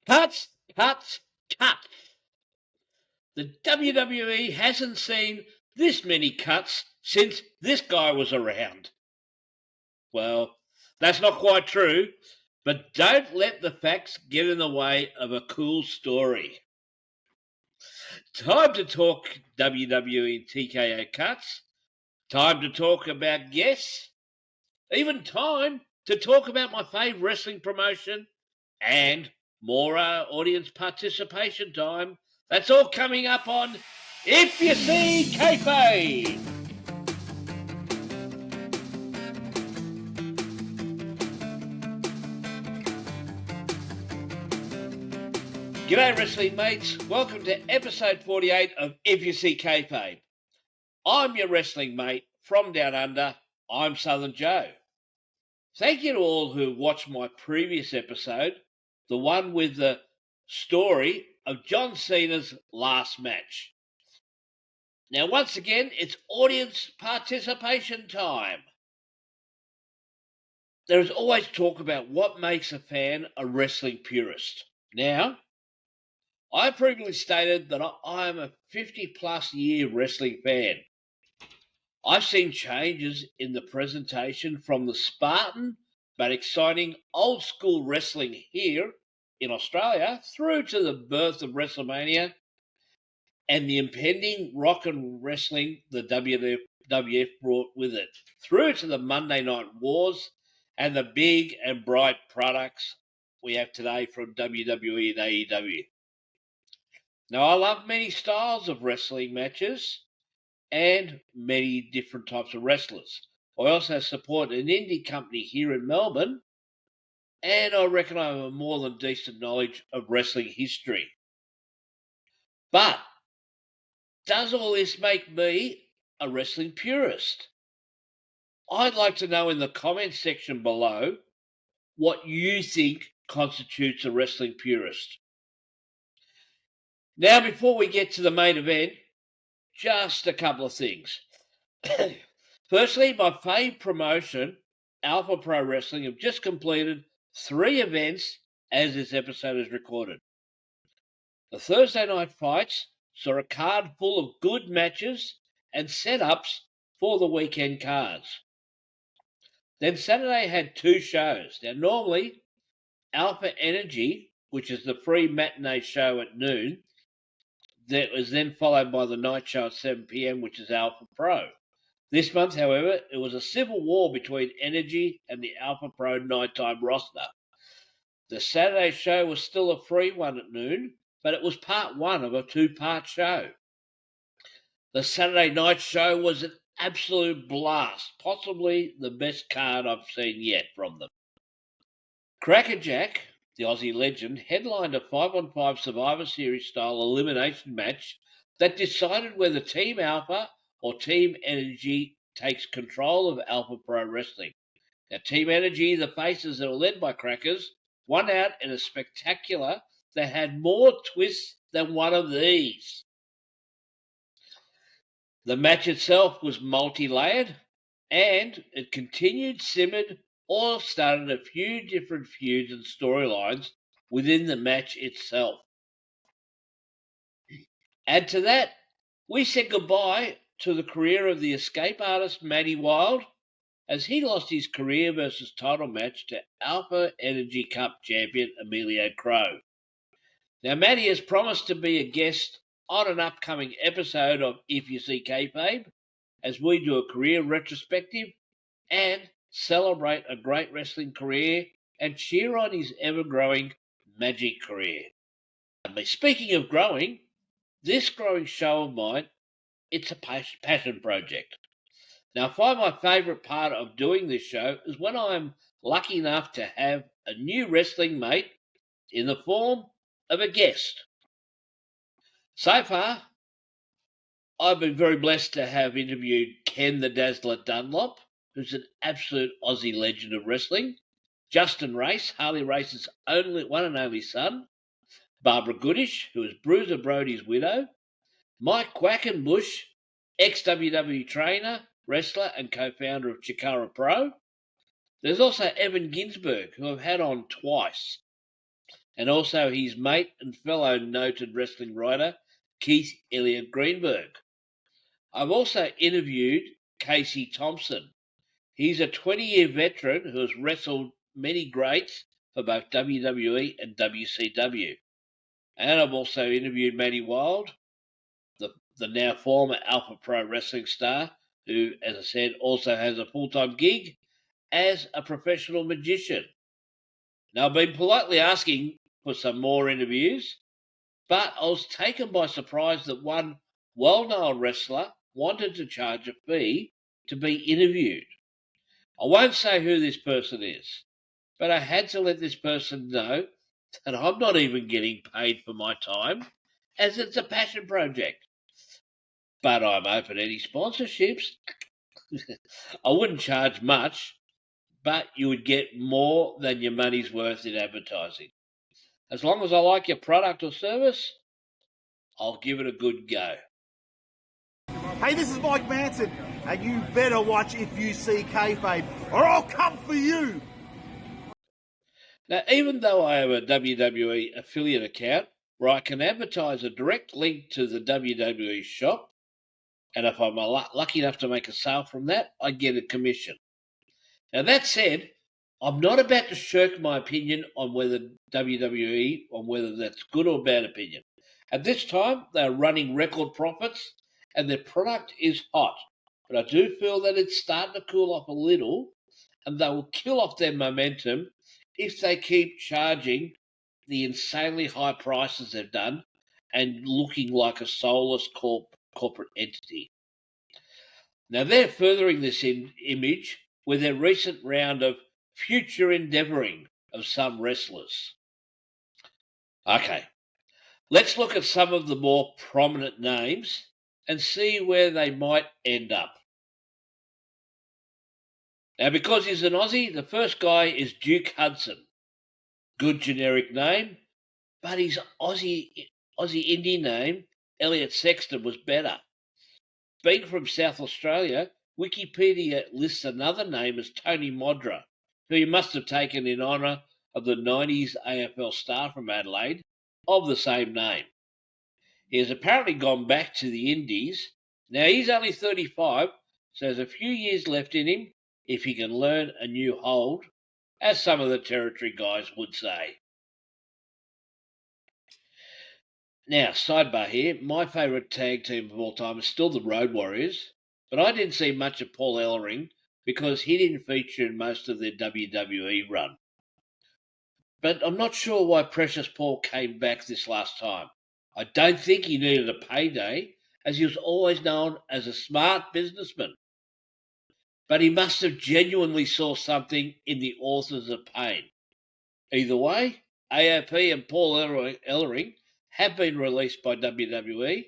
Cuts, cuts, cuts. The WWE hasn't seen this many cuts since this guy was around. Well, that's not quite true, but don't let the facts get in the way of a cool story. Time to talk WWE TKO cuts. Time to talk about guests. Even time to talk about my favourite wrestling promotion and more audience participation time. That's all coming up on If You See Kayfabe. G'day wrestling mates, welcome to episode 48 of If You See Kayfabe. I'm your wrestling mate from down under, I'm Southern Joe. Thank you to all who watched my previous episode, the one with the story of John Cena's last match. Now once again, it's audience participation time. There is always talk about what makes a fan a wrestling purist. Now, I previously stated that I am a 50-plus year wrestling fan. I've seen changes in the presentation from the Spartan but exciting old school wrestling here in Australia through to the birth of WrestleMania and the impending rock and wrestling the WWF brought with it, through to the Monday Night Wars and the big and bright products we have today from WWE and AEW. Now, I love many styles of wrestling matches and many different types of wrestlers. I also support an indie company here in Melbourne, and I reckon I have a more than decent knowledge of wrestling history. But does all this make me a wrestling purist? I'd like to know in the comments section below what you think constitutes a wrestling purist. Now, before we get to the main event, just a couple of things. Firstly, my fave promotion, Alpha Pro Wrestling, have just completed 3 events as this episode is recorded. The Thursday night fights saw a card full of good matches and setups for the weekend cards. Then Saturday had 2 shows. Now, normally, Alpha Energy, which is the free matinee show at noon, that was then followed by the night show at 7 p.m., which is Alpha Pro. This month, however, it was a civil war between Energy and the Alpha Pro nighttime roster. The Saturday show was still a free one at noon, but it was part 1 of a 2-part show. The Saturday night show was an absolute blast, possibly the best card I've seen yet from them. Crackerjack, the Aussie legend, headlined a 5-on-5 Survivor Series style elimination match that decided whether Team Alpha or Team Energy takes control of Alpha Pro Wrestling. Now, Team Energy, the faces that are led by Crackers, won out in a spectacular that had more twists than one of these. The match itself was multi-layered, and it continued, simmered, or started a few different feuds and storylines within the match itself. Add to that, we said goodbye to the career of the escape artist Matty Wild, as he lost his career versus title match to Alpha Energy Cup champion Emilio Crow. Now, Matty has promised to be a guest on an upcoming episode of If You See Kayfabe, as we do a career retrospective and celebrate a great wrestling career and cheer on his ever-growing magic career. Speaking of growing, this growing show of mine, it's a passion project. Now, I find my favourite part of doing this show is when I'm lucky enough to have a new wrestling mate in the form of a guest. So far, I've been very blessed to have interviewed Ken the Dazzler Dunlop, who's an absolute Aussie legend of wrestling, Justin Race, Harley Race's one and only son, Barbara Goodish, who is Bruiser Brody's widow, Mike Quackenbush, ex-WWE trainer, wrestler and co-founder of Chikara Pro. There's also Evan Ginsberg, who I've had on twice. and also his mate and fellow noted wrestling writer, Keith Elliott Greenberg. I've also interviewed Casey Thompson. He's a 20-year veteran who has wrestled many greats for both WWE and WCW. And I've also interviewed Matty Wild, the now former Alpha Pro Wrestling star, who, as I said, also has a full-time gig as a professional magician. Now, I've been politely asking for some more interviews, but I was taken by surprise that one well-known wrestler wanted to charge a fee to be interviewed. I won't say who this person is, but I had to let this person know that I'm not even getting paid for my time, as it's a passion project. But I'm open to any sponsorships. I wouldn't charge much, but you would get more than your money's worth in advertising. As long as I like your product or service, I'll give it a good go. Hey, this is Mike Manson, and you better watch If You See Kayfabe, or I'll come for you. Now, even though I have a WWE affiliate account where I can advertise a direct link to the WWE shop, and if I'm lucky enough to make a sale from that, I get a commission. Now, that said, I'm not about to shirk my opinion on whether WWE, on whether that's good or bad opinion. At this time, they're running record profits, and their product is hot. But I do feel that it's starting to cool off a little, and they will kill off their momentum if they keep charging the insanely high prices they've done and looking like a soulless corporate entity. Now, they're furthering this image with their recent round of future endeavouring of some wrestlers. Okay, let's look at some of the more prominent names and see where they might end up. Now, because he's an Aussie, the first guy is Duke Hudson. Good generic name, but his Aussie indie name, Elliot Sexton, was better. Being from South Australia, Wikipedia lists another name as Tony Modra, who he must have taken in honour of the 90s AFL star from Adelaide of the same name. He has apparently gone back to the Indies. Now, he's only 35, so there's a few years left in him if he can learn a new hold, as some of the territory guys would say. Now, sidebar here, my favourite tag team of all time is still the Road Warriors, but I didn't see much of Paul Ellering because he didn't feature in most of their WWE run. But I'm not sure why Precious Paul came back this last time. I don't think he needed a payday, as he was always known as a smart businessman. But he must have genuinely saw something in the authors of Pain. Either way, AOP and Paul Ellering have been released by WWE.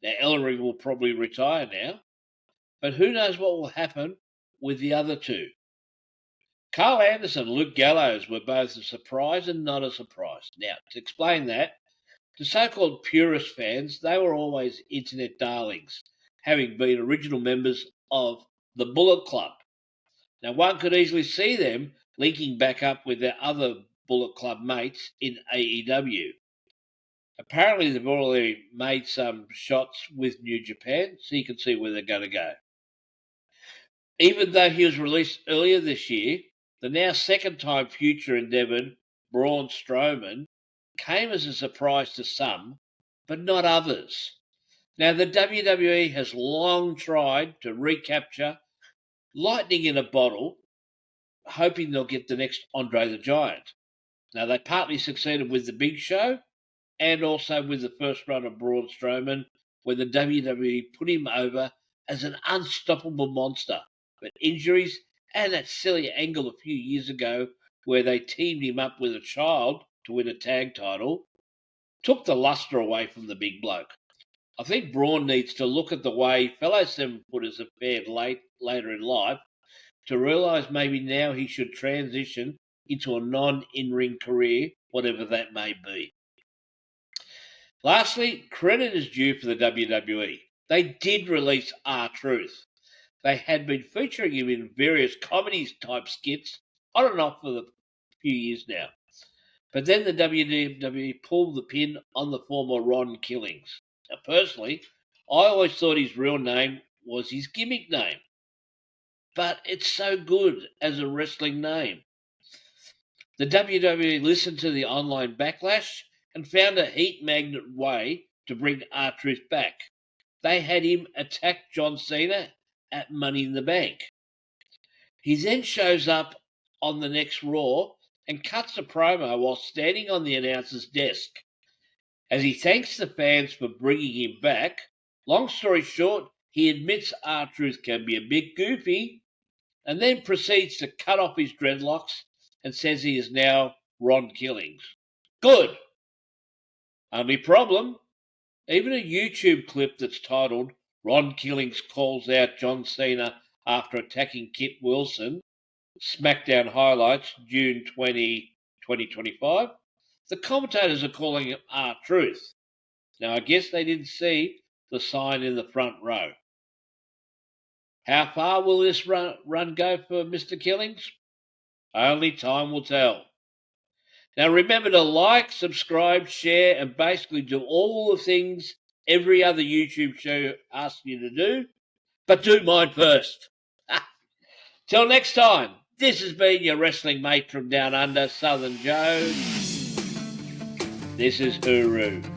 Now, Ellering will probably retire now, but who knows what will happen with the other two. Carl Anderson and Luke Gallows were both a surprise and not a surprise. Now, to explain that, to so-called purist fans, they were always internet darlings, having been original members of the Bullet Club. Now, one could easily see them linking back up with their other Bullet Club mates in AEW. Apparently, they've already made some shots with New Japan, so you can see where they're going to go. Even though he was released earlier this year, the now second-time future endeavoured Braun Strowman came as a surprise to some, but not others. Now, the WWE has long tried to recapture lightning in a bottle, hoping they'll get the next Andre the Giant. Now, they partly succeeded with the Big Show and also with the first run of Braun Strowman, where the WWE put him over as an unstoppable monster. But injuries and that silly angle a few years ago where they teamed him up with a child to win a tag title took the luster away from the big bloke. I think Braun needs to look at the way fellow seven-footers have fared later in life to realise maybe now he should transition into a non-in-ring career, whatever that may be. Lastly, credit is due for the WWE. They did release R-Truth. They had been featuring him in various comedy-type skits on and off for a few years now. But then the WWE pulled the pin on the former Ron Killings. Now, personally, I always thought his real name was his gimmick name. But it's so good as a wrestling name. The WWE listened to the online backlash and found a heat magnet way to bring R-Truth back. They had him attack John Cena at Money in the Bank. He then shows up on the next Raw and cuts a promo while standing on the announcer's desk. As he thanks the fans for bringing him back, long story short, he admits R-Truth can be a bit goofy and then proceeds to cut off his dreadlocks and says he is now Ron Killings. Good. Only problem, even a YouTube clip that's titled Ron Killings calls out John Cena after attacking Kit Wilson, SmackDown Highlights, June 20, 2025, the commentators are calling it R-Truth. Now, I guess they didn't see the sign in the front row. How far will this run go for Mr. Killings? Only time will tell. Now remember to like, subscribe, share, and basically do all the things every other YouTube show asks you to do, but do mine first. Till next time, this has been your wrestling mate from down under, Southern Joe. This is Hooroo.